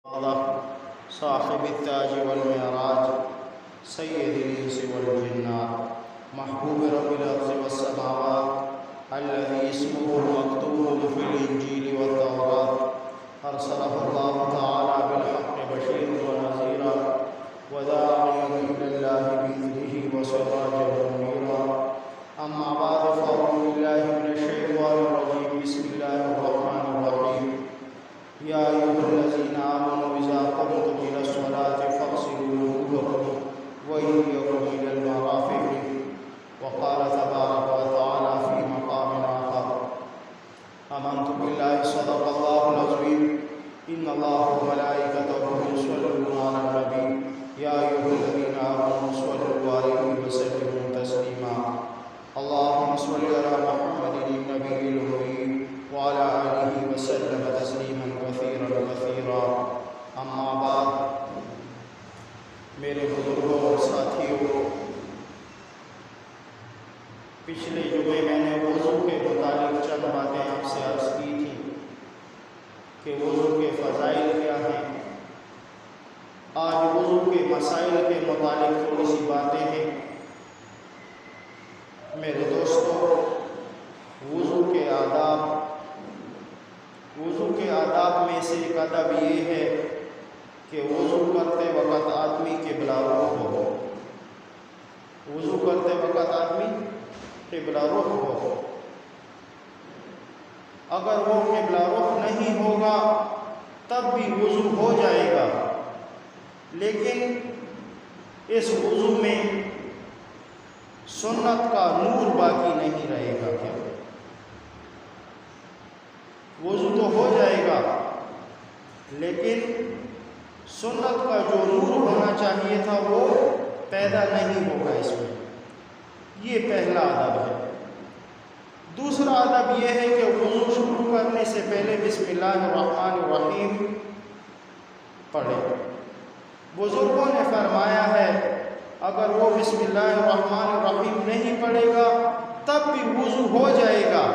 صاحب التاج والمعراج سید الانس والجنات محبوب رب الارض والسماوات الذي اسمه المكتوب في الانجيل والتوراة ارسله الله تعالى بالحق بشيرا ونذيرا وداعيا الى الله باذنه وسراجا منيرا. اما بعد فاعوذ بالله من الشيطان الرجيم. بسم الله الرحمن الرحيم. يا أيها الذين آمنوا إذا قمتم إلى الصلاة فاغسلوا وجوهكم وأيديكم إلى المرافق. وقال تبارك وتعالى في مقام آخر: آمنت بالله صدق الله العظيم إن الله وملائكته يصلون على النبي يا أيها الذين آمنوا صلوا عليه وسلموا تسليما. اللهم صل على محمد النبي الأمي وعلى آله وسلم تسلیما کثیرا کثیرا. اما بعد، میرے بزرگوں اور ساتھیوں، پچھلے جمعے میں نے وضو کے متعلق چند باتیں آپ سے عرض کی تھیں کہ وضو کے فضائل کیا ہیں. آج وضو کے مسائل کے متعلق تھوڑی سی باتیں ہیں. میرے دوستو، وضو کے آداب میں سے ایک ادب یہ ہے کہ وضو کرتے وقت آدمی قبلہ رخ ہو. وضو کرتے وقت آدمی قبلہ رخ ہو. اگر وہ قبلہ رخ نہیں ہوگا تب بھی وضو ہو جائے گا، لیکن اس وضو میں سنت کا نور باقی نہیں رہے گا. کیا وضو تو ہو جائے گا لیکن سنت کا جو نور ہونا چاہیے تھا وہ پیدا نہیں ہوگا اس میں. یہ پہلا ادب ہے. دوسرا ادب یہ ہے کہ وضو شروع کرنے سے پہلے بسم اللہ الرحمن الرحیم پڑھے. بزرگوں نے فرمایا ہے اگر وہ بسم اللہ الرحمن الرحیم نہیں پڑھے گا تب بھی وضو ہو جائے گا،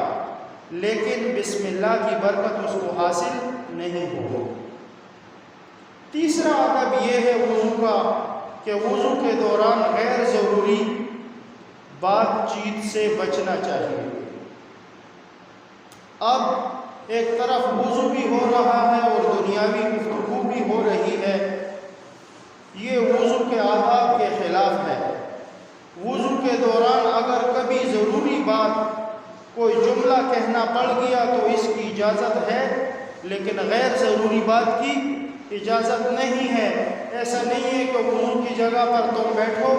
لیکن بسم اللہ کی برکت اس کو حاصل نہیں ہوگی. تیسرا ادب یہ ہے وضو کا کہ وضو کے دوران غیر ضروری بات چیت سے بچنا چاہیے. اب ایک طرف وضو بھی ہو رہا ہے اور دنیاوی گفتگو بھی ہو رہی ہے. یہ وضو کے آداب کے خلاف ہے. وضو کے دوران اگر کبھی ضروری بات کوئی جملہ کہنا پڑ گیا تو اس کی اجازت ہے، لیکن غیر ضروری بات کی اجازت نہیں ہے. ایسا نہیں ہے کہ وضو کی جگہ پر تم بیٹھو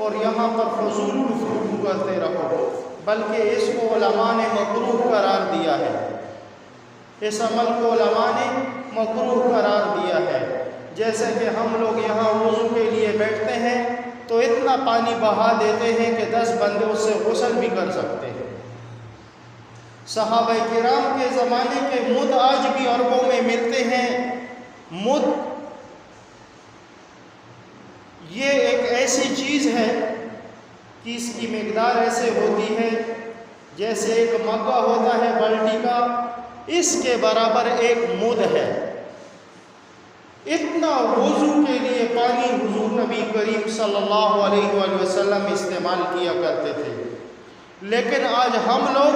اور یہاں پر فضول گفتگو کرتے رہو، بلکہ اس کو علماء نے مکروہ قرار دیا ہے. اس عمل کو علماء نے مکروہ قرار دیا ہے. جیسے کہ ہم لوگ یہاں وضو کے لیے بیٹھتے ہیں تو اتنا پانی بہا دیتے ہیں کہ 10 بندے اس سے غسل بھی کر سکتے ہیں. صحابہ کرام کے زمانے کے مد آج بھی عربوں میں ملتے ہیں. مد یہ ایک ایسی چیز ہے کہ اس کی مقدار ایسے ہوتی ہے جیسے ایک مگا ہوتا ہے بالٹی کا، اس کے برابر ایک مد ہے. اتنا وضو کے لیے پانی حضور نبی کریم صلی اللہ علیہ وآلہ وسلم استعمال کیا کرتے تھے، لیکن آج ہم لوگ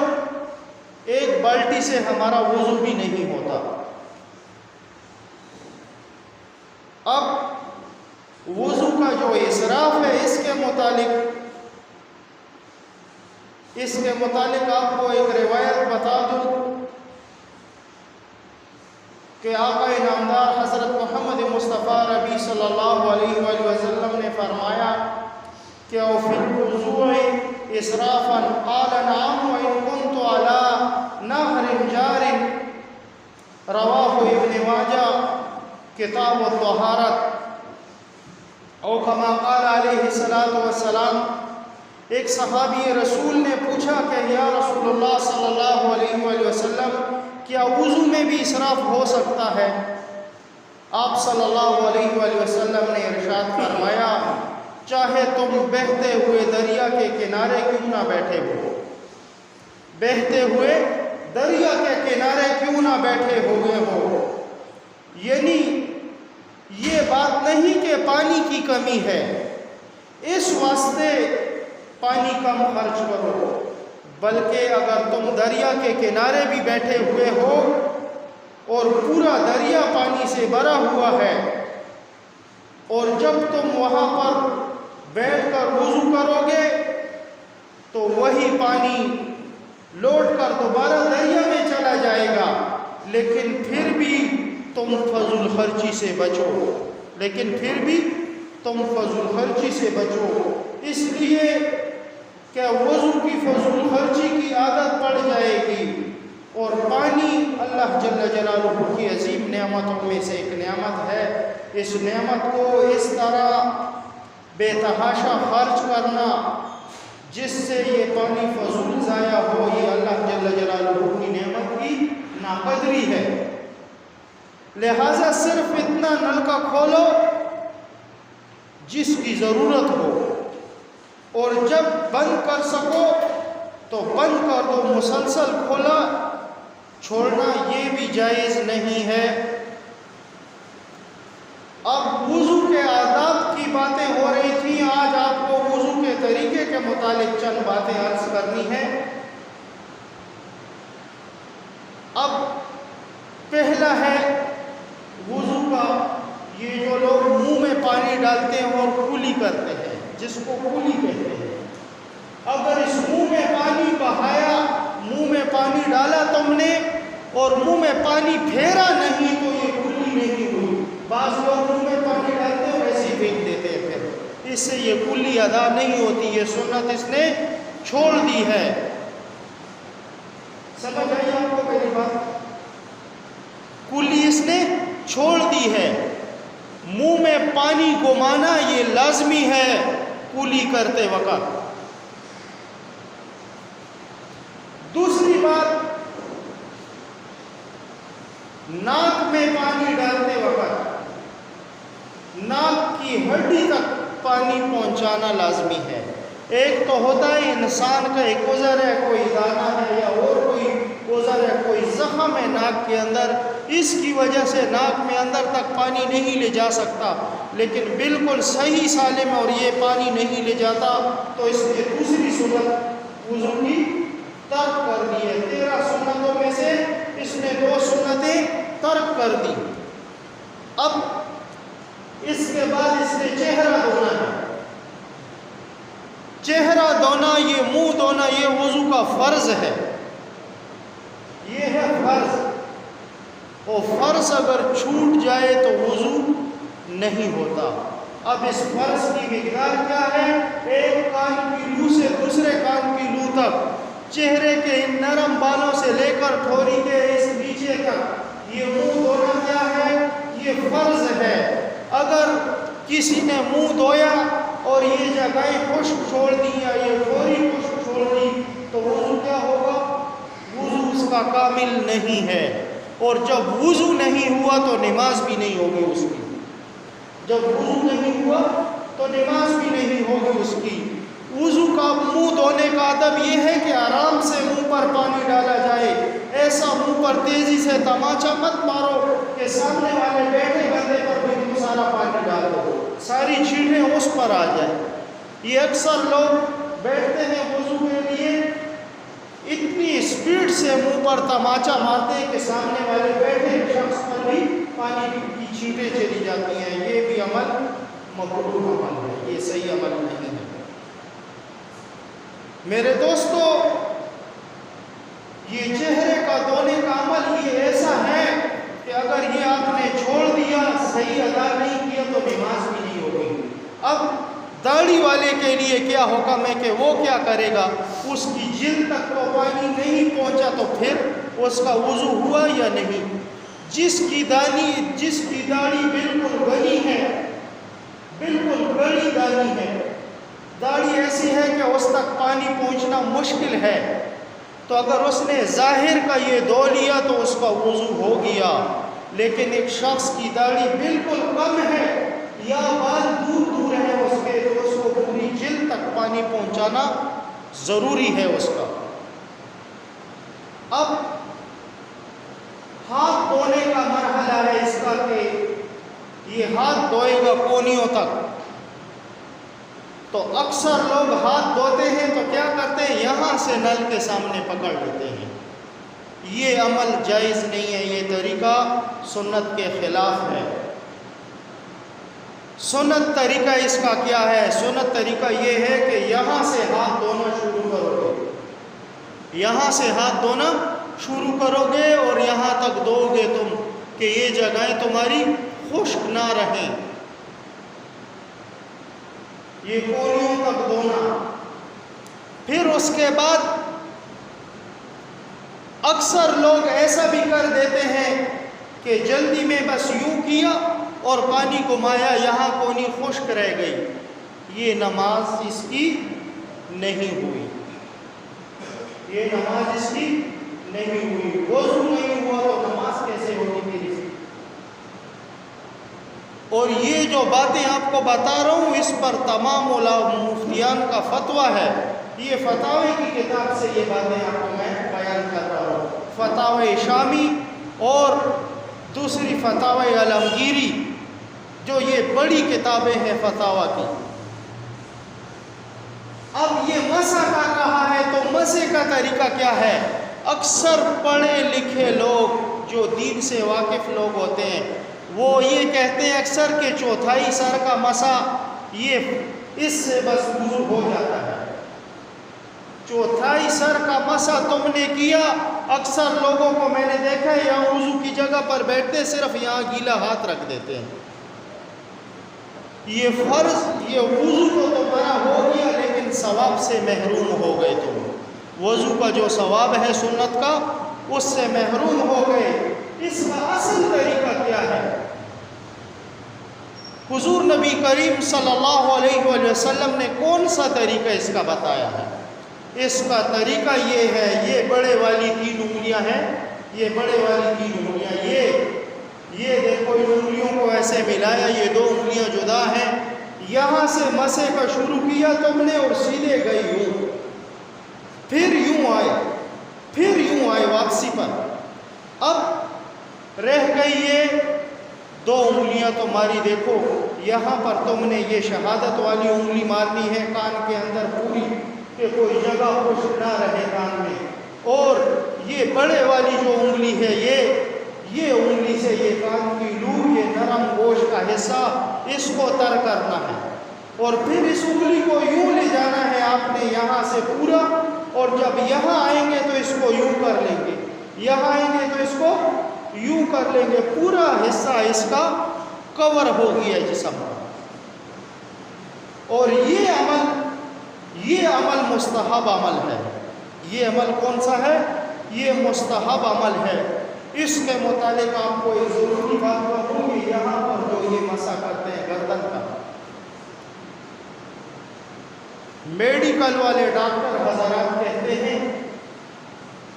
ایک بالٹی سے ہمارا وضو بھی نہیں ہوتا. اب وضو کا جو اسراف ہے اس کے متعلق آپ کو ایک روایت بتا دوں کہ آقا نامدار حضرت محمد مصطفیٰ ربی صلی اللہ علیہ وآلہ وسلم نے فرمایا کہ او فی الوضوء اسرافا قال نعم وان كنت على نهر جار. رواہ ابن ماجہ کتاب الطہارت. او کما قال علیہ الصلوۃ والسلام. ایک صحابی رسول نے پوچھا کہ یا رسول اللہ صلی اللہ علیہ وآلہ وسلم کیا وضو میں بھی اسراف ہو سکتا ہے؟ آپ صلی اللہ علیہ وآلہ وسلم نے ارشاد فرمایا چاہے تم بہتے ہوئے دریا کے کنارے کیوں نہ بیٹھے ہو، بہتے ہوئے دریا کے کنارے کیوں نہ بیٹھے ہوئے ہو، یعنی بات نہیں کہ پانی کی کمی ہے، اس واسطے پانی کم خرچ کرو، بلکہ اگر تم دریا کے کنارے بھی بیٹھے ہوئے ہو اور پورا دریا پانی سے بھرا ہوا ہے، اور جب تم وہاں پر بیٹھ کر وضو کرو گے تو وہی پانی لوٹ کر دوبارہ دریا میں چلا جائے گا، لیکن پھر بھی تم فضول خرچی سے بچو، اس لیے کہ وضو کی فضول خرچی کی عادت پڑ جائے گی، اور پانی اللہ جل جلالہ کی عظیم نعمتوں میں سے ایک نعمت ہے۔ اس نعمت کو اس طرح بے تحاشا خرچ کرنا جس سے یہ پانی فضول ضائع ہو، یہ اللہ جل جلالہ کی نعمت کی ناقدری ہے۔ لہٰذا صرف اتنا نلکا کھولو جس کی ضرورت ہو، اور جب بند کر سکو تو بند کر دو، مسلسل کھولا چھوڑنا یہ بھی جائز نہیں ہے۔ اب وضو کے آداب کی باتیں ہو رہی تھیں، آج آپ کو وضو کے طریقے کے متعلق چند باتیں عرض کرنی ہیں۔ اب پہلا ہے وضو کا، یہ جو لوگ منہ میں پانی ڈالتے ہیں اور کلی کرتے ہیں، جس کو کلی کہتے ہیں، اگر اس منہ میں پانی بہایا، منہ میں پانی ڈالا تم نے اور منہ میں پانی پھیرا نہیں تو یہ کلی نہیں ہوئی۔ بعض لوگ منہ میں پانی ڈالتے ہیں اور ایسے ہی پھینک دیتے ہیں، پھر اس سے یہ کلی ادا نہیں ہوتی، یہ سنت اس نے چھوڑ دی ہے۔ سمجھ آئی آپ کو میری بات؟ کلی اس نے چھوڑ دی ہے۔ منہ میں پانی گمانا یہ لازمی ہے کلی کرتے وقت۔ دوسری بات، ناک میں پانی ڈالتے وقت ناک کی ہڈی تک پانی پہنچانا لازمی ہے۔ ایک تو ہوتا ہے انسان کا ایک عذر ہے، کوئی دانہ ہے یا اور کوئی عذر ہے، کوئی زخم ہے ناک کے اندر، اس کی وجہ سے ناک میں اندر تک پانی نہیں لے جا سکتا، لیکن بالکل صحیح سالم ہے اور یہ پانی نہیں لے جاتا، تو اس نے دوسری سنت وضو کی ترک کر دی ہے۔ 13 سنتوں میں سے اس نے 2 سنتیں ترک کر دی۔ اب اس کے بعد اس نے چہرہ دھونا ہے۔ چہرہ دھونا، یہ منہ دھونا، یہ وضو کا فرض ہے، یہ ہے فرض، اور فرض اگر چھوٹ جائے تو وضو نہیں ہوتا۔ اب اس فرض کی مقدار کیا ہے؟ ایک کان کی لو سے دوسرے کان کی لو تک، چہرے کے ان نرم بالوں سے لے کر ٹھوری کے اس نیچے تک، یہ منہ دھونا کیا ہے؟ یہ فرض ہے۔ اگر کسی نے منہ دھویا اور یہ جگہیں خشک چھوڑ دی یا یہ ٹھوری خشک چھوڑ دی تو وضو کیا ہوگا؟ وضو اس کا کامل نہیں ہے، اور جب وضو نہیں ہوا تو نماز بھی نہیں ہوگی اس کی۔ جب وضو نہیں ہوا تو نماز بھی نہیں ہوگی اس کی۔ وضو کا منہ دھونے کا ادب یہ ہے کہ آرام سے منہ پر پانی ڈالا جائے، ایسا منہ پر تیزی سے تماچا مت مارو کہ سامنے والے بیٹھے بندے پر بھی تم سارا پانی ڈال دو، ساری چھینٹیں اس پر آ جائیں۔ یہ اکثر لوگ بیٹھتے ہیں وضو کے لیے، اتنی اسپیڈ سے منہ پر تماچا مارتے ہیں کہ سامنے والے بیٹھے شخص پر بھی پانی کی چھینٹیں چلی جاتی ہیں۔ یہ بھی عمل مکروہ عمل ہے، یہ صحیح عمل نہیں ہے۔ میرے دوستو، یہ چہرے کا دھونے کا عمل یہ ایسا ہے کہ اگر یہ آپ نے چھوڑ دیا، صحیح ادا نہیں کیا تو نماز بھی نہیں ہوگی۔ اب داڑھی والے کے لیے کیا حکم ہے کہ وہ کیا کرے گا؟ اس کی جلد تک تو پانی نہیں پہنچا تو پھر اس کا وضو ہوا یا نہیں؟ جس کی داڑھی بالکل گلی ہے، بالکل گلی داڑھی ہے، داڑھی ایسی ہے کہ اس تک پانی پہنچنا مشکل ہے، تو اگر اس نے ظاہر کا یہ دھو لیا تو اس کا وضو ہو گیا۔ لیکن ایک شخص کی داڑھی بالکل کم ہے یا بال دور دور ہے اس کے، تو اس کو پوری جلد تک پانی پہنچانا ضروری ہے اس کا۔ اب ہاتھ دھونے کا مرحلہ ہے اس کا کہ یہ ہاتھ دھوئے گا کونیوں تک. تو اکثر لوگ ہاتھ دھوتے ہیں تو کیا کرتے ہیں؟ یہاں سے نل کے سامنے پکڑ لیتے ہیں. یہ عمل جائز نہیں ہے، یہ طریقہ سنت کے خلاف ہے. سنت طریقہ اس کا کیا ہے؟ سنت طریقہ یہ ہے کہ یہاں سے ہاتھ دھونا شروع کرو گے، یہاں سے ہاتھ دھونا شروع کرو گے اور یہاں تک دھو گے تم کہ یہ جگہیں تمہاری خشک نہ رہیں. یہ کونیوں تک دھونا. پھر اس کے بعد اکثر لوگ ایسا بھی کر دیتے ہیں کہ جلدی میں بس یوں کیا اور پانی گھمایا، یہاں کونی خشک رہ گئی. یہ نماز اس کی نہیں ہوئی، یہ نماز اس کی نہیں ہوئی. وضو نہیں ہوا تو نماز کیسے ہوگی میری؟ اور یہ جو باتیں آپ کو بتا رہا ہوں اس پر تمام مفتیان کا فتویٰ ہے. یہ فتاوی کی کتاب سے یہ باتیں آپ کو میں بیان کر رہا ہوں. فتاوی شامی اور دوسری فتاوی علمگیری، جو یہ بڑی کتابیں ہیں فتاوی کی. اب یہ مسح کر رہا ہے تو مسح کا طریقہ کیا ہے؟ اکثر پڑھے لکھے لوگ جو دین سے واقف لوگ ہوتے ہیں وہ یہ کہتے ہیں اکثر کہ چوتھائی سر کا مسح یہ اس سے بس وضو ہو جاتا ہے. چوتھائی سر کا مسح تم نے کیا، اکثر لوگوں کو میں نے دیکھا ہے یہاں وضو کی جگہ پر بیٹھتے صرف یہاں گیلا ہاتھ رکھ دیتے ہیں. یہ فرض، یہ وضو تو تمہارا ہو گیا لیکن ثواب سے محروم ہو گئے. تم وضو کا جو ثواب ہے سنت کا اس سے محروم ہو گئے. اس کا اصل طریقہ کیا ہے؟ حضور نبی کریم صلی اللہ علیہ وآلہ وسلم نے کون سا طریقہ اس کا بتایا ہے؟ اس کا طریقہ یہ ہے، یہ بڑے والی 3 انگلیاں ہیں، یہ بڑے والی 3 انگلیاں، یہ دیکھو ان انگلیوں کو ایسے ملایا، یہ 2 انگلیاں جدا ہیں. یہاں سے مسح کا شروع کیا تم نے اور سیدھے گئی یوں، پھر یوں آئے، پھر یوں آئے واپسی پر. اب رہ گئی یہ 2 انگلیاں تمہاری. دیکھو یہاں پر تم نے یہ شہادت والی انگلی مارنی ہے کان کے اندر پوری کہ کوئی جگہ خشک نہ رہے کان میں. اور یہ بڑے والی جو انگلی ہے یہ انگلی سے یہ کان کی لو، یہ نرم گوشت کا حصہ، اس کو تر کرنا ہے. اور پھر اس انگلی کو یوں لے جانا ہے آپ نے یہاں سے پورا، اور جب یہاں آئیں گے تو اس کو یوں کر لیں گے، یہاں آئیں گے تو اس کو یوں کر لیں گے. پورا حصہ اس کا کور ہو گیا جسم. اور یہ عمل مستحب عمل ہے. یہ عمل کون سا ہے؟ یہ مستحب عمل ہے. اس کے متعلق آپ کو ایک ضروری بات کہوں کہ یہاں پر جو یہ مسح کرتے ہیں گردن کا، میڈیکل والے ڈاکٹر حضرات کہتے ہیں،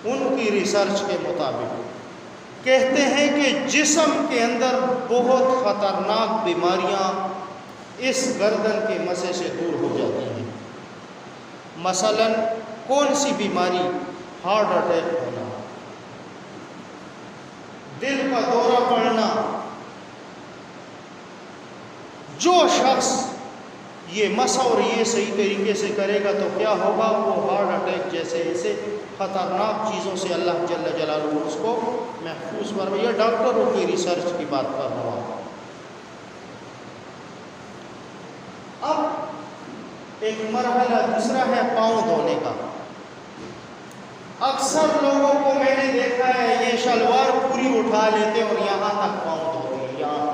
ان کی ریسرچ کے مطابق کہتے ہیں کہ جسم کے اندر بہت خطرناک بیماریاں اس گردن کے مسح سے دور ہو جاتی ہیں. مثلاً کون سی بیماری؟ ہارٹ اٹیک ہونا، دل کا دورہ پڑنا. جو شخص یہ مسح اور یہ صحیح طریقے سے کرے گا تو کیا ہوگا؟ وہ ہارٹ اٹیک جیسے ایسے خطرناک چیزوں سے اللہ جل جلالہ اس کو محفوظ فرمائے. یہ ڈاکٹروں کی ریسرچ کی بات کر رہا ہوں. اب ایک مرحلہ دوسرا ہے پاؤں دھونے کا. اکثر لوگوں کو میں نے دیکھا ہے یہ شلوار پوری اٹھا لیتے اور یہاں تک پاؤں دھوتے ہیں. یہاں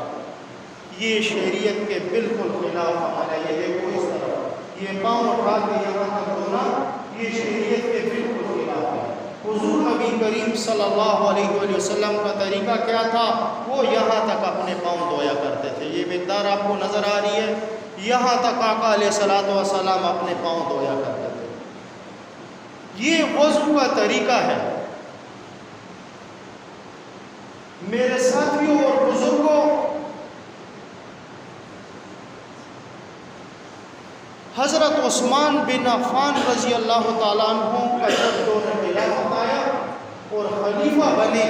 یہ شریعت کے بالکل خلاف ہمارا. یہ دیکھو اس طرح یہ پاؤں اٹھا کے یہاں تک دھونا یہ شریعت کے بالکل خلاف ہے. حضور نبی کریم صلی اللہ علیہ وآلہ وسلم کا طریقہ کیا تھا؟ وہ یہاں تک اپنے پاؤں دھویا کرتے تھے. یہ مقدار آپ کو نظر آ رہی ہے، یہاں تک آقا علیہ الصلوۃ والسلام اپنے پاؤں دھویا کرتے تھے. یہ وضو کا طریقہ ہے. میرے ساتھیوں اور بزرگوں، حضرت عثمان بن عفان رضی اللہ تعالیٰ عنہ کا جب دور خلافت آیا اور خلیفہ بنے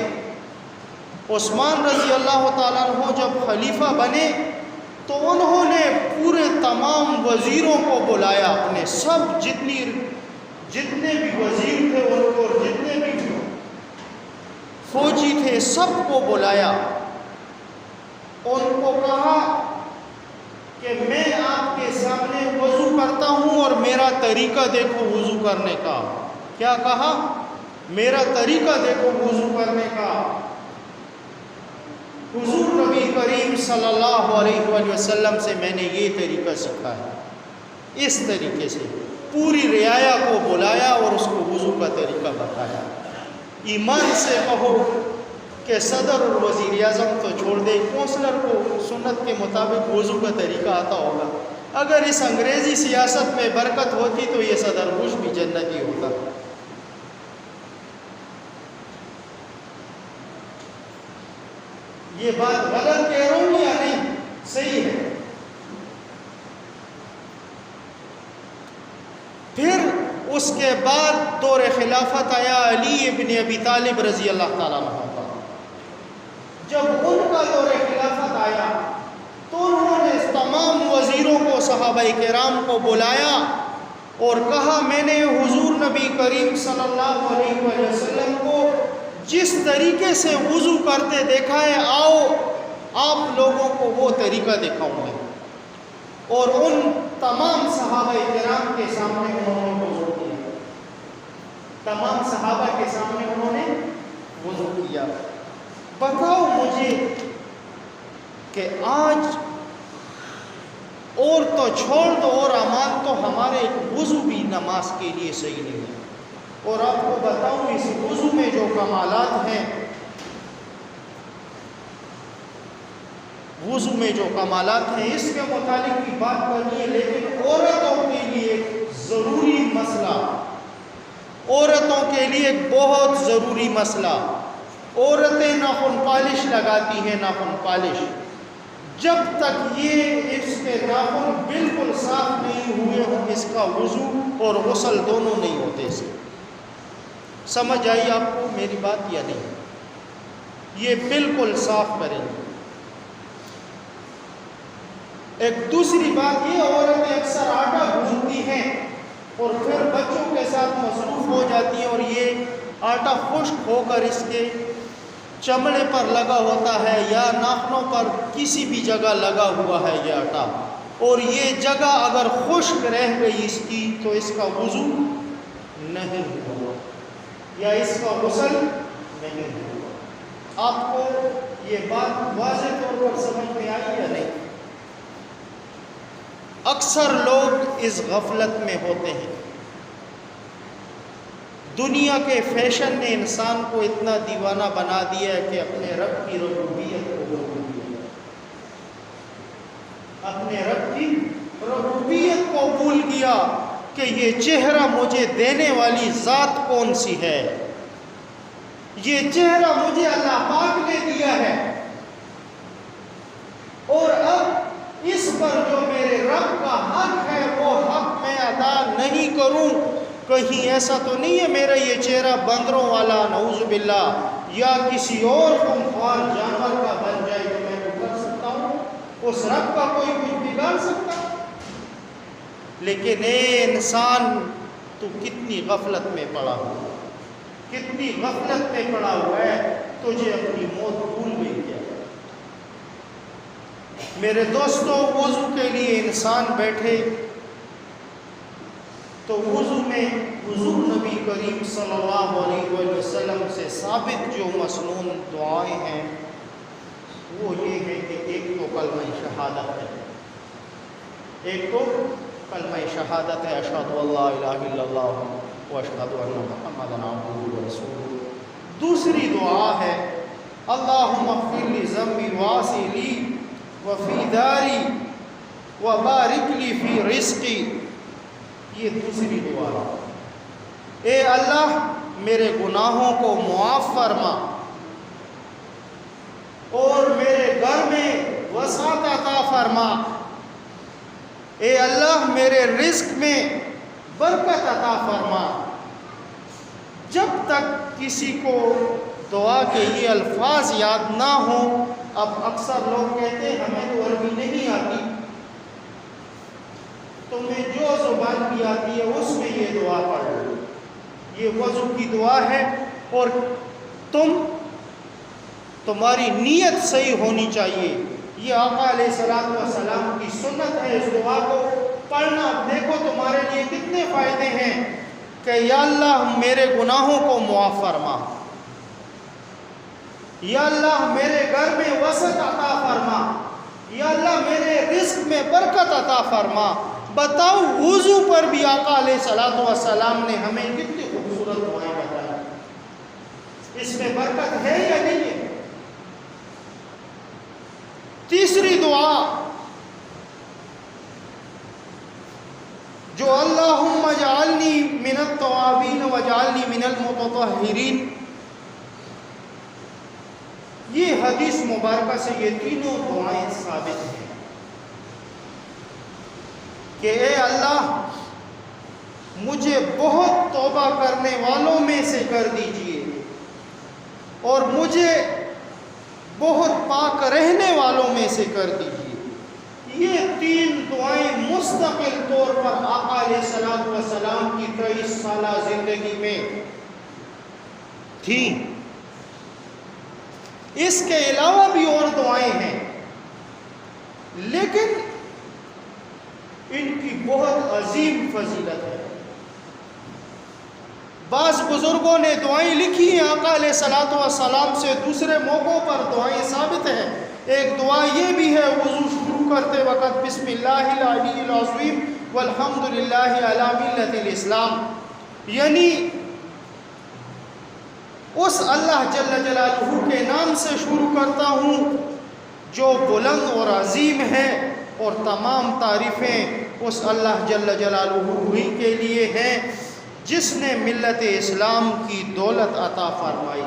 عثمان رضی اللہ تعالیٰ عنہ جب خلیفہ بنے تو انہوں نے پورے تمام وزیروں کو بلایا، اپنے سب جتنے بھی وزیر تھے ان کو، جتنے بھی فوجی تھے سب کو بلایا، ان کو کہا کہ میں آپ کے سامنے وضو کرتا ہوں اور میرا طریقہ دیکھو وضو کرنے کا۔ کیا کہا؟ میرا طریقہ دیکھو وضو کرنے کا۔ حضور نبی کریم صلی اللہ علیہ وآلہ وسلم سے میں نے یہ طریقہ سیکھا ہے، اس طریقے سے پوری رعایا کو بلایا اور اس کو وضو کا طریقہ بتایا۔ ایمان سے کہو کہ صدر اور وزیر اعظم تو چھوڑ دے، کونسلر کو سنت کے مطابق وضو کا طریقہ آتا ہوگا۔ اگر اس انگریزی سیاست میں برکت ہوتی تو یہ صدر بش بھی جنتی ہوتا۔ یہ بات غلط کہہ رہا ہوں یا نہیں؟ صحیح ہے۔ پھر اس کے بعد دور خلافت آیا علی ابن ابی طالب رضی اللہ تعالیٰ عنہ کا۔ جب ان کا دور خلافت آیا تو انہوں نے تمام وزیروں کو، صحابہ کرام کو بلایا اور کہا میں نے حضور نبی کریم صلی اللہ علیہ وآلہ وسلم کو جس طریقے سے وضو کرتے دیکھا ہے، آؤ آپ لوگوں کو وہ طریقہ دکھاؤں گا۔ اور ان تمام صحابہ کرام کے سامنے انہوں نے وضو کیا، تمام صحابہ کے سامنے انہوں نے وضو کیا۔ بتاؤ مجھے کہ آج اور تو چھوڑ دو اور اعمال تو ہمارے وضو بھی نماز کے لیے صحیح نہیں ہے۔ اور آپ کو بتاؤں اس وضو میں جو کمالات ہیں، وضو میں جو کمالات ہیں اس کے متعلق بھی بات کرنی ہے، لیکن عورتوں کے لیے ایک ضروری مسئلہ، عورتوں کے لیے ایک بہت ضروری مسئلہ۔ عورتیں ناخن پالش لگاتی ہیں، ناخن پالش، جب تک یہ اس کے ناخن بالکل صاف نہیں ہوئے ہوں اس کا وضو اور غسل دونوں نہیں ہوتے سے۔ سمجھ آئی آپ کو میری بات یا نہیں؟ یہ بالکل صاف کریں۔ ایک دوسری بات یہ، عورتیں اکثر آٹا گوندتی ہیں اور پھر بچوں کے ساتھ مصروف ہو جاتی ہیں اور یہ آٹا خشک ہو کر اس کے چمڑے پر لگا ہوتا ہے یا ناخنوں پر کسی بھی جگہ لگا ہوا ہے یہ آٹا، اور یہ جگہ اگر خشک رہ گئی اس کی تو اس کا وضو نہیں ہوا یا اس کا غسل نہیں ہوا۔ آپ کو یہ بات واضح طور پر سمجھ میں آئی یا نہیں؟ اکثر لوگ اس غفلت میں ہوتے ہیں۔ دنیا کے فیشن نے انسان کو اتنا دیوانہ بنا دیا ہے کہ اپنے رب کی ربوبیت کو بھول گیا، اپنے رب کی ربوبیت کو بھول گیا کہ یہ چہرہ مجھے دینے والی ذات کون سی ہے، یہ چہرہ مجھے اللہ پاک نے دیا ہے، اور اب اس پر جو میرے رب کا حق ہے وہ حق میں ادا نہیں کروں۔ کہیں ایسا تو نہیں ہے میرا یہ چہرہ بندروں والا نعوذ باللہ یا کسی اور خونخوار جانور کا بن جائے تو میں وہ کر سکتا ہوں؟ اس رب کا کوئی کچھ بگاڑ سکتا؟ لیکن اے انسان، تو کتنی غفلت میں پڑا ہوا، کتنی غفلت میں پڑا ہوا ہے، تجھے اپنی موت بھول گئی کیا؟ میرے دوستوں، وضو کے لیے انسان بیٹھے تو وضو میں حضور نبی کریم صلی اللہ علیہ وآلہ وسلم سے ثابت جو مسنون دعائیں ہیں وہ یہ ہے کہ ایک تو کلمہ شہادت ہے، ایک تو کلمہ شہادت ہے، اشہد ان لا الہ الا اللہ واشہد ان محمدا عبدہ ورسولہ۔ دوسری دعا ہے اللہم اغفر لی ذنبی واصل لی وفی داری وبارک لی فی رزقی۔ یہ دوسری دعا ہے، اے اللہ میرے گناہوں کو معاف فرما اور میرے گھر میں وسعت عطا فرما، اے اللہ میرے رزق میں برکت عطا فرما۔ جب تک کسی کو دعا کے یہ الفاظ یاد نہ ہوں. اب اکثر لوگ کہتے ہیں ہمیں تو عربی نہیں آتی، تمہیں جو زبان بھی آتی ہے اس میں یہ دعا پڑھ لو. یہ وضو کی دعا ہے، اور تمہاری نیت صحیح ہونی چاہیے. یہ آقا علیہ السلام کی سنت ہے اس دعا کو پڑھنا. دیکھو تمہارے لیے کتنے فائدے ہیں کہ یا اللہ میرے گناہوں کو معاف فرما، یا اللہ میرے گھر میں وسعت عطا فرما، یا اللہ میرے رزق میں برکت عطا فرما. بتاؤ وضو پر بھی آقا علیہ السلام نے ہمیں کتنی خوبصورت دعائیں بتائی. اس میں برکت ہے یا نہیں ہے؟ تیسری دعا جو اللہم اجعلنی من التوابین واجعلنی من المتطہرین، یہ حدیث مبارکہ سے یہ تینوں دعائیں ثابت ہیں کہ اے اللہ مجھے بہت توبہ کرنے والوں میں سے کر دیجئے، اور مجھے بہت پاک رہنے والوں میں سے کر دیجئے. یہ تین دعائیں مستقل طور پر آقا علیہ السلام کی 23 سالہ زندگی میں تھیں. اس کے علاوہ بھی اور دعائیں ہیں، لیکن ان کی بہت عظیم فضیلت ہے. بعض بزرگوں نے دعائیں لکھی ہیں آقا علیہ السلام سے، دوسرے موقعوں پر دعائیں ثابت ہیں. ایک دعا یہ بھی ہے وضو شروع کرتے وقت بسم اللہ العلی العظیم والحمد للہ علی ملت الاسلام، یعنی اس اللہ جل جلالہ کے نام سے شروع کرتا ہوں جو بلند اور عظیم ہے، اور تمام تعریفیں اس اللہ جل جلالہ ہی کے لیے ہیں جس نے ملت اسلام کی دولت عطا فرمائی.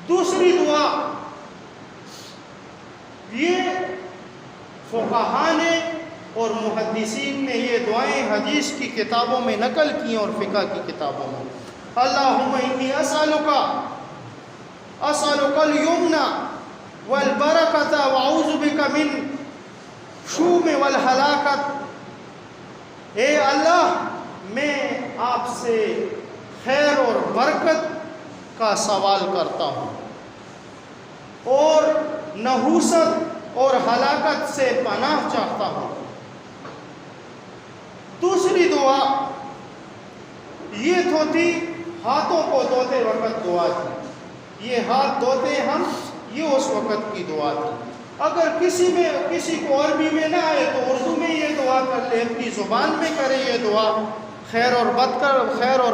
دوسری دعا یہ فقہاء نے اور محدثین نے یہ دعائیں حدیث کی کتابوں میں نقل کی اور فقہ کی کتابوں میں. اللہم انی اسألک الیمن والبرکۃ واعوذ بک من شوم والہلاکت. اے اللہ میں آپ سے خیر اور برکت کا سوال کرتا ہوں، اور نحوست اور ہلاکت سے پناہ چاہتا ہوں. دوسری دعا یہ تھی ہاتھوں کو دھوتے وقت دعا تھی. یہ ہاتھ دھوتے ہم، یہ اس وقت کی دعا تھی. اگر کسی کو عربی میں نہ آئے تو اردو میں یہ دعا کر لے، اپنی زبان میں کرے یہ دعا، خیر اور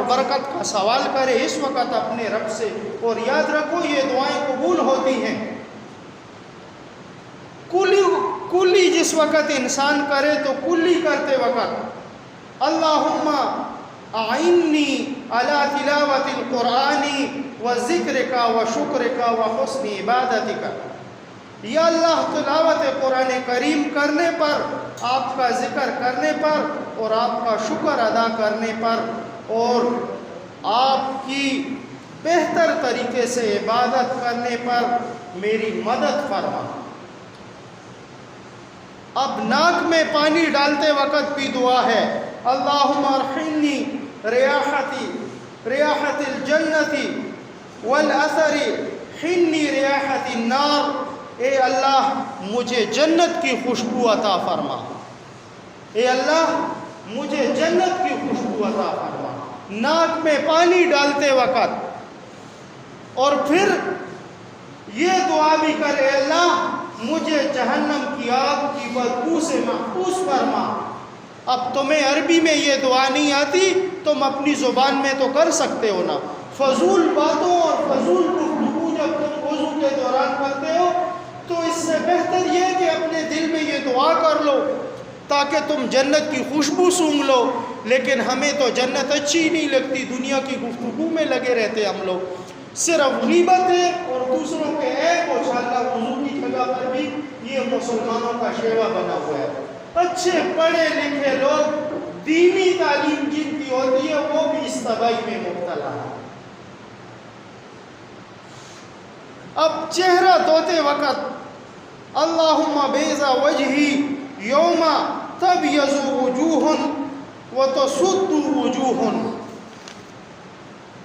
برکت کا سوال کرے اس وقت اپنے رب سے. اور یاد رکھو یہ دعائیں قبول ہوتی ہیں. کلی جس وقت انسان کرے تو کلی کرتے وقت اللہم اعنی علی تلاوت القرآن وذکرک وشکرک وحسن عبادتک. یا اللہ تلاوت قرآن کریم کرنے پر، آپ کا ذکر کرنے پر، اور آپ کا شکر ادا کرنے پر، اور آپ کی بہتر طریقے سے عبادت کرنے پر میری مدد فرما. اب ناک میں پانی ڈالتے وقت بھی دعا ہے اللہم ارحمنی ریاحت الجنت والاثر حنی ریاحت النار. اے اللہ مجھے جنت کی خوشبو عطا فرما، اے اللہ مجھے جنت کی خوشبو عطا فرما. ناک میں پانی ڈالتے وقت، اور پھر یہ دعا بھی کرے اللہ مجھے جہنم کی آگ کی بدبو سے محفوظ فرما. اب تمہیں عربی میں یہ دعا نہیں آتی، تم اپنی زبان میں تو کر سکتے ہو نا. فضول باتوں اور فضول گفتگو جب تم وضو کے دوران کرتے ہو تو اس سے بہتر یہ کہ اپنے دل میں یہ دعا کر لو تاکہ تم جنت کی خوشبو سونگھ لو. لیکن ہمیں تو جنت اچھی نہیں لگتی، دنیا کی گفتگو میں لگے رہتے ہم لوگ، صرف غیبتیں اور دوسروں کے عیب و چھالہ وضو کی جگہ پر بھی یہ مسلمانوں کا شیوا بنا ہوا ہے. اچھے پڑھے لکھے لوگ دینی تعلیم جن کی ہوتی ہے وہ بھی اس تباہی میں مبتلا ہے. اب چہرہ دھوتے وقت اللہم بیض وجہی یوم تبیض وجوہ وتسود وجوہ،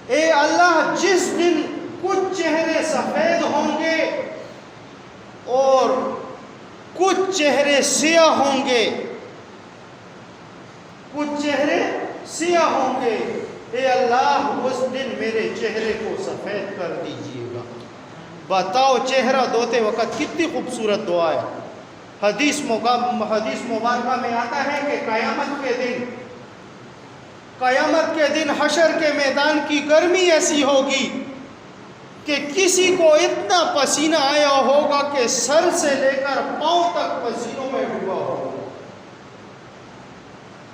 اے اللہ جس دن کچھ چہرے سفید ہوں گے اور کچھ چہرے سیاہ ہوں گے، کچھ چہرے سیاہ ہوں گے، اے اللہ اس دن میرے چہرے کو سفید کر دیجیے گا۔ بتاؤ چہرہ دھوتے وقت کتنی خوبصورت دعا ہے۔ حدیث مبارکہ میں آتا ہے کہ قیامت کے دن حشر کے میدان کی گرمی ایسی ہوگی کہ کسی کو اتنا پسینہ آیا ہوگا کہ سر سے لے کر پاؤں تک پسینوں میں ڈوبا ہوگا۔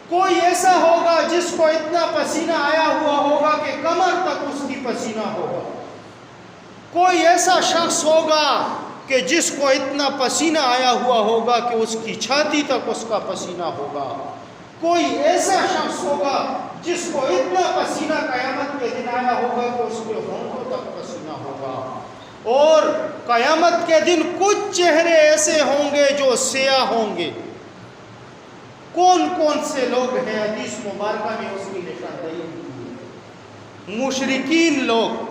کوئی ایسا ہوگا جس کو اتنا پسینہ آیا ہوا ہوگا کہ کمر تک اس کی پسینہ ہوگا۔ کوئی ایسا شخص ہوگا کہ جس کو اتنا پسینہ آیا ہوا ہوگا کہ اس کی چھاتی تک اس کا پسینہ ہوگا۔ کوئی ایسا شخص ہوگا جس کو اتنا پسینہ قیامت کے دن آیا ہوگا کہ اس کے ہونٹوں تک پسینہ ہوگا۔ اور قیامت کے دن کچھ چہرے ایسے ہوں گے جو سیاہ ہوں گے۔ کون کون سے لوگ ہیں؟ حدیث مبارکہ میں اس کی نشاندہی کی ہے۔ مشرکین لوگ،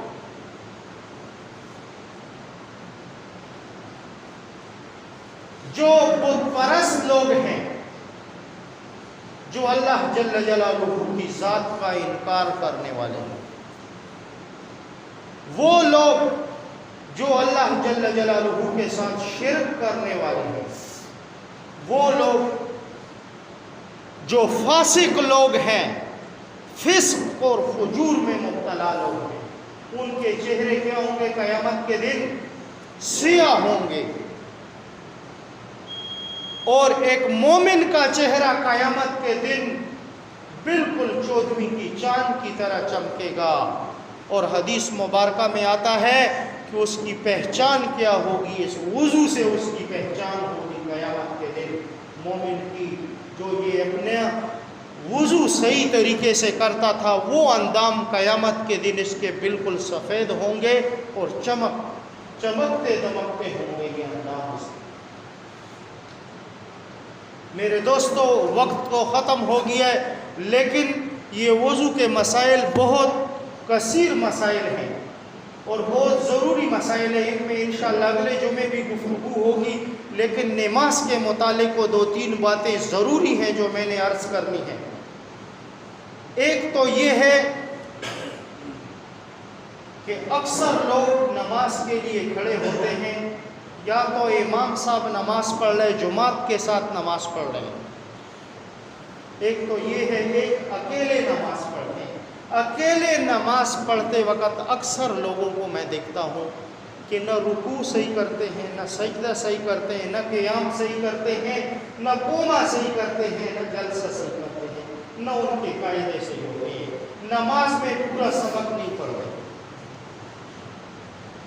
جو بت پرست لوگ ہیں، جو اللہ جل جلالہ کی ذات کا انکار کرنے والے ہیں، وہ لوگ جو اللہ جل جلالہ کے ساتھ شرک کرنے والے ہیں، وہ لوگ جو فاسق لوگ ہیں، فسق اور فجور میں مبتلا لوگ ہیں، ان کے چہرے کیا ہوں گے؟ قیامت کے دن سیاہ ہوں گے۔ اور ایک مومن کا چہرہ قیامت کے دن بالکل 14ویں کی چاند کی طرح چمکے گا۔ اور حدیث مبارکہ میں آتا ہے کہ اس کی پہچان کیا ہوگی؟ اس وضو سے اس کی پہچان ہوگی قیامت کے دن مومن کی، جو یہ اپنے وضو صحیح طریقے سے کرتا تھا، وہ اندام قیامت کے دن اس کے بالکل سفید ہوں گے اور چمکتے دمکتے ہوں گے یہ اندام سے۔ میرے دوستو، وقت تو ختم ہو گیا ہے، لیکن یہ وضو کے مسائل بہت کثیر مسائل ہیں اور بہت ضروری مسائل ہیں۔ ان میں انشاءاللہ اگلے جمعے بھی گفتگو ہوگی، لیکن نماز کے متعلق وہ 2-3 باتیں ضروری ہیں جو میں نے عرض کرنی ہے۔ ایک تو یہ ہے کہ اکثر لوگ نماز کے لیے کھڑے ہوتے ہیں، یا تو امام صاحب نماز پڑھ رہے، جماعت کے ساتھ نماز پڑھ رہے ہیں۔ ایک تو یہ ہے ایک اکیلے نماز پڑھتے ہیں۔ اکیلے نماز پڑھتے وقت اکثر لوگوں کو میں دیکھتا ہوں کہ نہ رکوع صحیح کرتے ہیں، نہ سجدہ صحیح کرتے ہیں، نہ قیام صحیح کرتے ہیں، نہ قوما صحیح کرتے ہیں، نہ جلسہ صحیح کرتے ہیں، نہ ان کے قاعدے صحیح ہوتے ہیں، نماز میں پورا سبق نہیں پڑھ رہے۔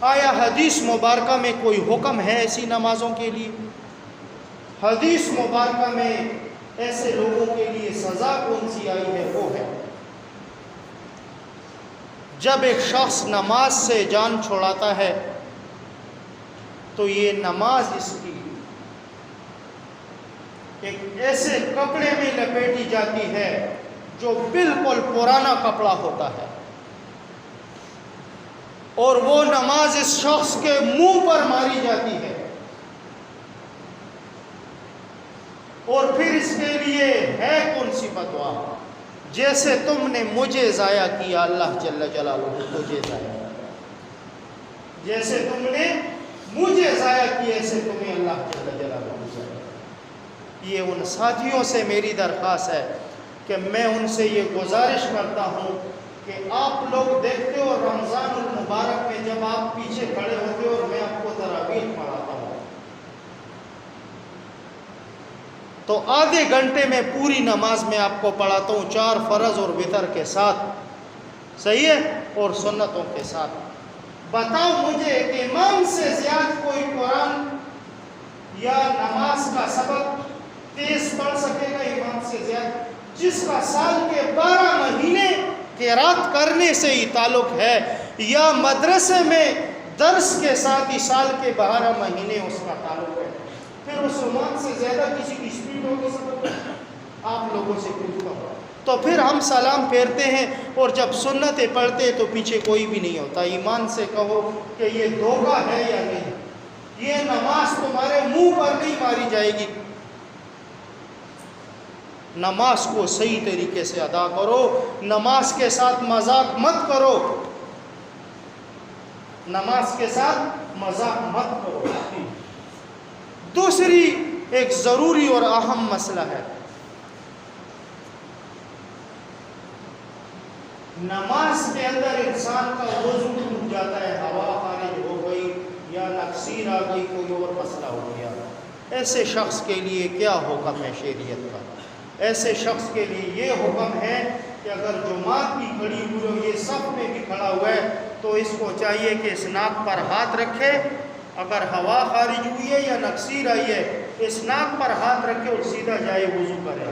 آیا حدیث مبارکہ میں کوئی حکم ہے ایسی نمازوں کے لیے؟ حدیث مبارکہ میں ایسے لوگوں کے لیے سزا کون سی آئی ہے؟ وہ ہے جب ایک شخص نماز سے جان چھوڑاتا ہے تو یہ نماز اس کی ایک ایسے کپڑے میں لپیٹی جاتی ہے جو بالکل پرانا کپڑا ہوتا ہے، اور وہ نماز اس شخص کے منہ پر ماری جاتی ہے، اور پھر اس کے لیے ہے کون سی فتویٰ؟ جیسے تم نے مجھے ضائع کیا، اللہ جل جلالہ تجھے ضائع کیا۔ جیسے تم نے مجھے ضائع کیا، ایسے تمہیں اللہ جل جلالہ ضائع کیا۔ یہ ان ساتھیوں سے میری درخواست ہے کہ میں ان سے یہ گزارش کرتا ہوں کہ آپ لوگ دیکھتے ہو رمضان المبارک میں جب آپ پیچھے کھڑے ہوتے ہو اور میں آپ کو تراویح پڑھاتا ہوں تو آدھے گھنٹے میں پوری نماز میں آپ کو پڑھاتا ہوں، 4 فرض اور وتر کے ساتھ، صحیح ہے، اور سنتوں کے ساتھ۔ بتاؤ مجھے کہ امام سے زیادہ کوئی قرآن یا نماز کا سبق تیز پڑھ سکے گا امام سے زیادہ؟ جس کا سال کے 12 مہینے قرات کرنے سے ہی تعلق ہے، یا مدرسے میں درس کے ساتھ ہی سال کے 12 مہینے اس کا تعلق ہے. پھر اس عمان سے زیادہ کسی کی اسپیڈ ہوگی سب آپ لوگوں سے پوچھتا ہوں. تو پھر ہم سلام پھیرتے ہیں اور جب سنتیں پڑھتے تو پیچھے کوئی بھی نہیں ہوتا. ایمان سے کہو کہ یہ دھوکہ ہے یا نہیں. یہ نماز تمہارے منہ پر نہیں ماری جائے گی. نماز کو صحیح طریقے سے ادا کرو. نماز کے ساتھ مذاق مت کرو. نماز کے ساتھ مذاق مت کرو. دوسری ایک ضروری اور اہم مسئلہ ہے. نماز کے اندر انسان کا وضو ٹوٹ جاتا ہے, ہوا خارج ہو گئی یا نقصیر آ گئی, کوئی اور مسئلہ ہو گیا. ایسے شخص کے لیے کیا حکم ہے شریعت کا؟ ایسے شخص کے لیے یہ حکم ہے کہ اگر جماعت بھی کھڑی ہوئی ہو, یہ صف میں بھی کھڑا ہوا ہے, تو اس کو چاہیے کہ اس ناک پر ہاتھ رکھے. اگر ہوا خارج ہوئی ہے یا نقصیر آئی ہے, اس ناک پر ہاتھ رکھے اور سیدھا جائے وضو کرے.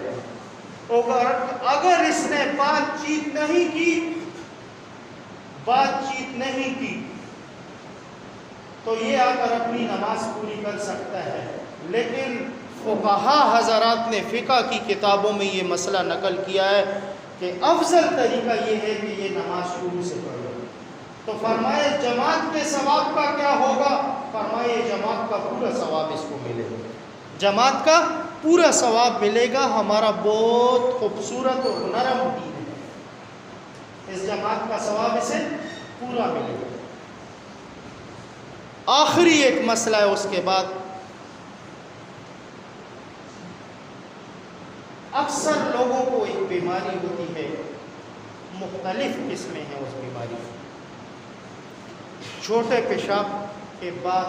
اگر اس نے بات چیت نہیں کی تو یہ آ کر اپنی نماز پوری کر سکتا ہے. لیکن فقہا حضرات نے فقہ کی کتابوں میں یہ مسئلہ نقل کیا ہے کہ افضل طریقہ یہ ہے کہ یہ نماز شروع سے پڑھو. تو فرمائے جماعت کے ثواب کا کیا ہوگا؟ فرمائے جماعت کا پورا ثواب اس کو ملے گا. جماعت کا پورا ثواب ملے گا. ہمارا بہت خوبصورت اور نرم دین ہے, اس جماعت کا ثواب اسے پورا ملے گا. آخری ایک مسئلہ ہے. اس کے بعد اکثر لوگوں کو ایک بیماری ہوتی ہے, مختلف قسمیں ہیں اس بیماری کی. چھوٹے پیشاب کے بعد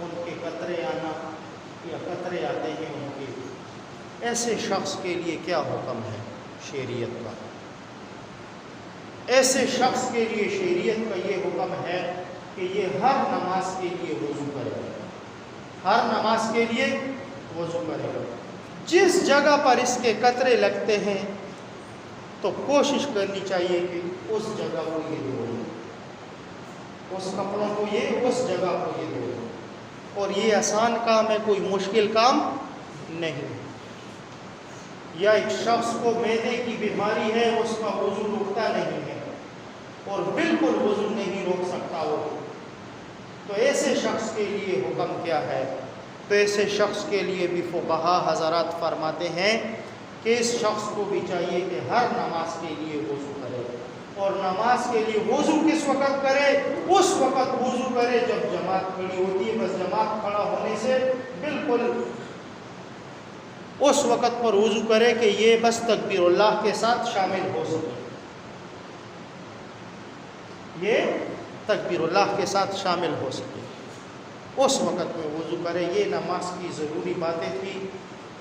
ان کے قطرے آنا یا قطرے آتے ہیں ان کے, ایسے شخص کے لیے کیا حکم ہے شریعت کا؟ ایسے شخص کے لیے شریعت کا یہ حکم ہے کہ یہ ہر نماز کے لیے وضو کرے گا. ہر نماز کے لیے وضو کرے گا. جس جگہ پر اس کے قطرے لگتے ہیں تو کوشش کرنی چاہیے کہ اس جگہ کو یہ دھوئے, اس کپڑوں کو یہ اس جگہ کو یہ دھوئے. اور یہ آسان کام ہے, کوئی مشکل کام نہیں. یا ایک شخص کو معدے کی بیماری ہے, اس کا وضو رکتا نہیں ہے اور بالکل وضو نہیں روک سکتا وہ, تو ایسے شخص کے لیے حکم کیا ہے؟ تو ایسے شخص کے لیے بھی فقہا حضرات فرماتے ہیں کہ اس شخص کو بھی چاہیے کہ ہر نماز کے لیے وضو کرے. اور نماز کے لیے وضو کس وقت کرے؟ اس وقت وضو کرے جب جماعت کھڑی ہوتی ہے. بس جماعت کھڑا ہونے سے بالکل اس وقت پر وضو کرے کہ یہ بس تکبیر اللہ کے ساتھ شامل ہو سکے. یہ تکبیر اللہ کے ساتھ شامل ہو سکے, اس وقت میں وضو کرے. یہ نماز کی ضروری باتیں تھیں.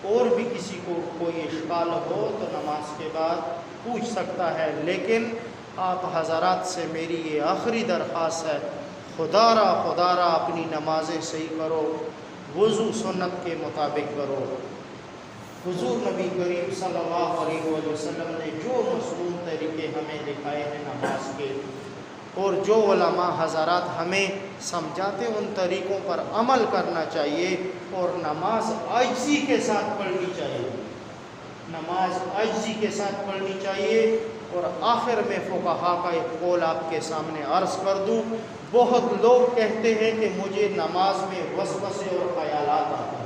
اور بھی کسی کو کوئی اشکال ہو تو نماز کے بعد پوچھ سکتا ہے. لیکن آپ حضرات سے میری یہ آخری درخواست ہے, خدا را اپنی نمازیں صحیح کرو, وضو سنت کے مطابق کرو. حضور نبی کریم صلی اللہ علیہ وسلم نے جو مصنون طریقے ہمیں دکھائے ہیں نماز کے, اور جو علماء حضرات ہمیں سمجھاتے ان طریقوں پر عمل کرنا چاہیے. اور نماز عاجزی کے ساتھ پڑھنی چاہیے. نماز عاجزی کے ساتھ پڑھنی چاہیے. اور آخر میں فقہا کا ایک قول آپ کے سامنے عرض کر دوں. بہت لوگ کہتے ہیں کہ مجھے نماز میں وسوسے اور خیالات آتے ہیں.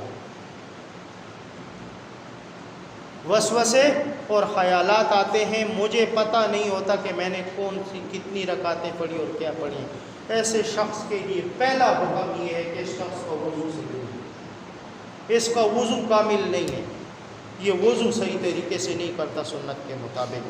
وسوسے اور خیالات آتے ہیں, مجھے پتہ نہیں ہوتا کہ میں نے کون سی کتنی رکعتیں پڑھی اور کیا پڑھی. ایسے شخص کے لیے پہلا حکم یہ ہے کہ اس شخص کا وضو صحیح ہے. اس کا وضو کامل نہیں ہے, یہ وضو صحیح طریقے سے نہیں کرتا سنت کے مطابق.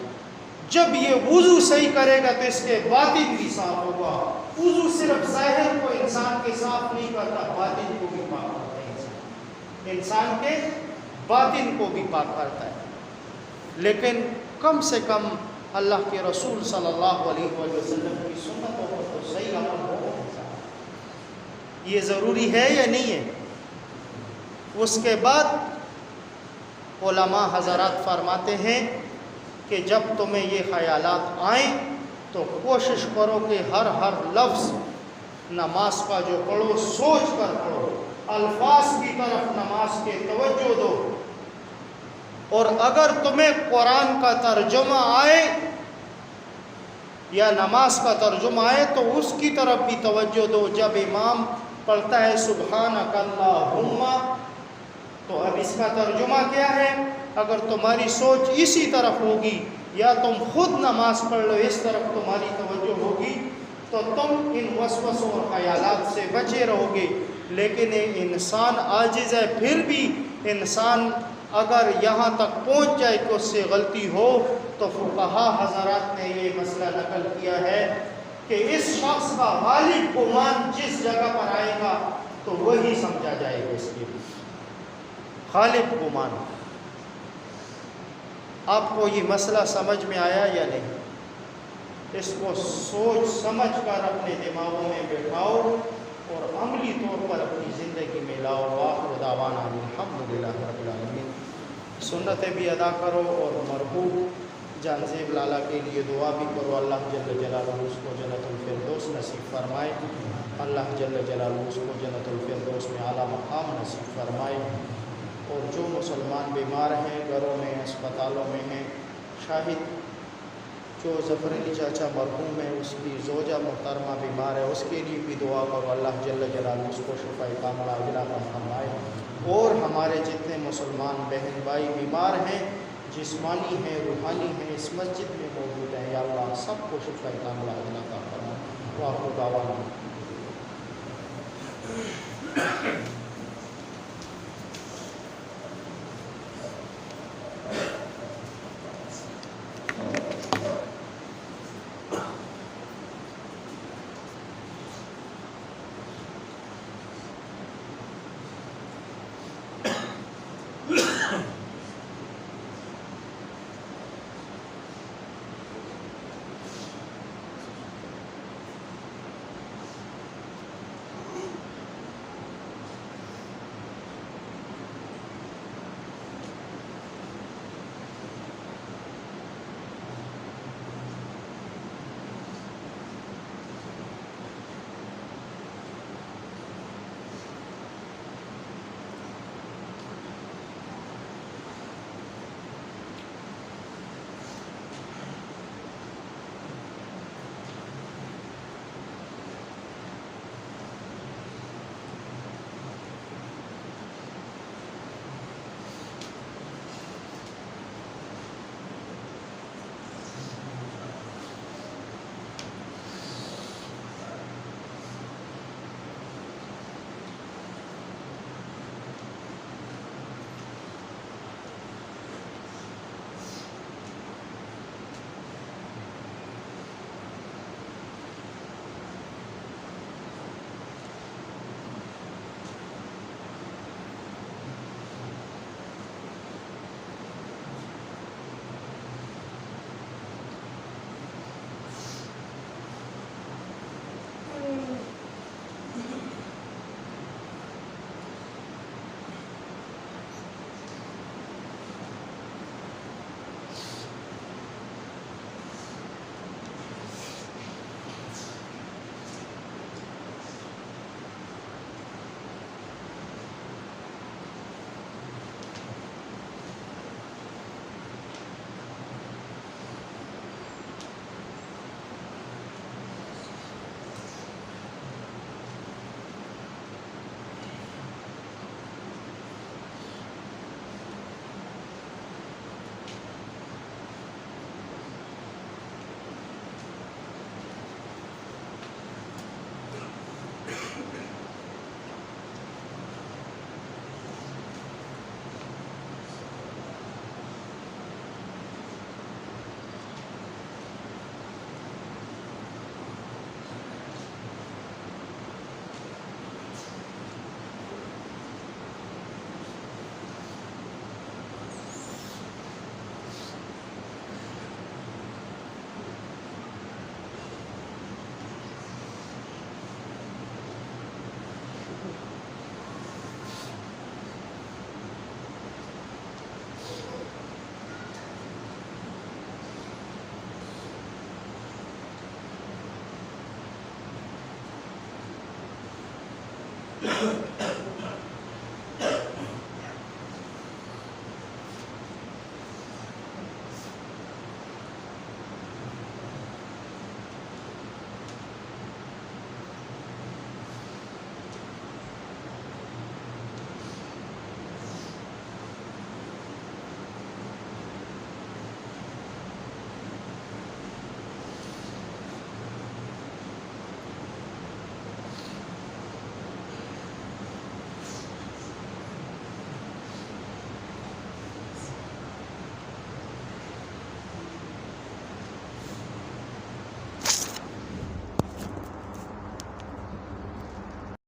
جب یہ وضو صحیح کرے گا تو اس کے باطن بھی صاف ہوگا. وضو صرف ظاہر کو انسان کے صاف نہیں کرتا, باطن کو بھی پاک کرتا ہے. انسان کے باطن کو بھی پاک کرتا ہے. لیکن کم سے کم اللہ کے رسول صلی اللہ علیہ وسلم کی سنتوں پر تو صحیح عمل ہو. یہ ضروری ہے یا نہیں ہے؟ اس کے بعد علماء حضرات فرماتے ہیں کہ جب تمہیں یہ خیالات آئیں تو کوشش کرو کہ ہر لفظ نماز کا جو پڑھو سوچ کر پڑھو، الفاظ کی طرف نماز کے توجہ دو، اور اگر تمہیں قرآن کا ترجمہ آئے یا نماز کا ترجمہ آئے تو اس کی طرف بھی توجہ دو۔ جب امام پڑھتا ہے سبحانک اللہم، تو اب اس کا ترجمہ کیا ہے؟ اگر تمہاری سوچ اسی طرف ہوگی یا تم خود نماز پڑھ لو اس طرف تمہاری توجہ ہوگی تو تم ان وسوسوں اور خیالات سے بچے رہو گے۔ لیکن انسان عاجز ہے، پھر بھی انسان اگر یہاں تک پہنچ جائے کہ اس سے غلطی ہو تو فقہا حضرات نے یہ مسئلہ نقل کیا ہے کہ اس شخص کا غالب گمان جس جگہ پر آئے گا تو وہی سمجھا جائے گا اس کے لیے، غالب گمان۔ آپ کو یہ مسئلہ سمجھ میں آیا یا نہیں؟ اس کو سوچ سمجھ کر اپنے دماغوں میں بٹھاؤ اور عملی طور پر اپنی زندگی میں لاؤ۔ وآخر دعوانا الحمدللہ رب العالمین۔ سنتیں بھی ادا کرو اور مرحوم جانزیب لالا کے لیے دعا بھی کرو، اللہ جل جلالہ اس کو جنت الفردوس نصیب فرمائے، اللہ جل جلالہ اس کو جنت الفردوس میں اعلیٰ مقام نصیب فرمائے۔ اور جو مسلمان بیمار ہیں، گھروں میں، اسپتالوں میں ہیں، شاہد جو ظفر علی چاچا مرحوم ہے اس کی زوجہ محترمہ بیمار ہے، اس کے لیے بھی دعا کرو، اللہ جل جلالہ اس کو شفاء کاملہ عاجلہ فرمائے۔ اور ہمارے جتنے مسلمان بہن بھائی بیمار ہیں، جسمانی ہیں، روحانی ہیں، اس مسجد میں موجود ہیں، یا اللہ سب کو شفاء کاملہ عاجلہ فرمائے۔ وآخر دعوانا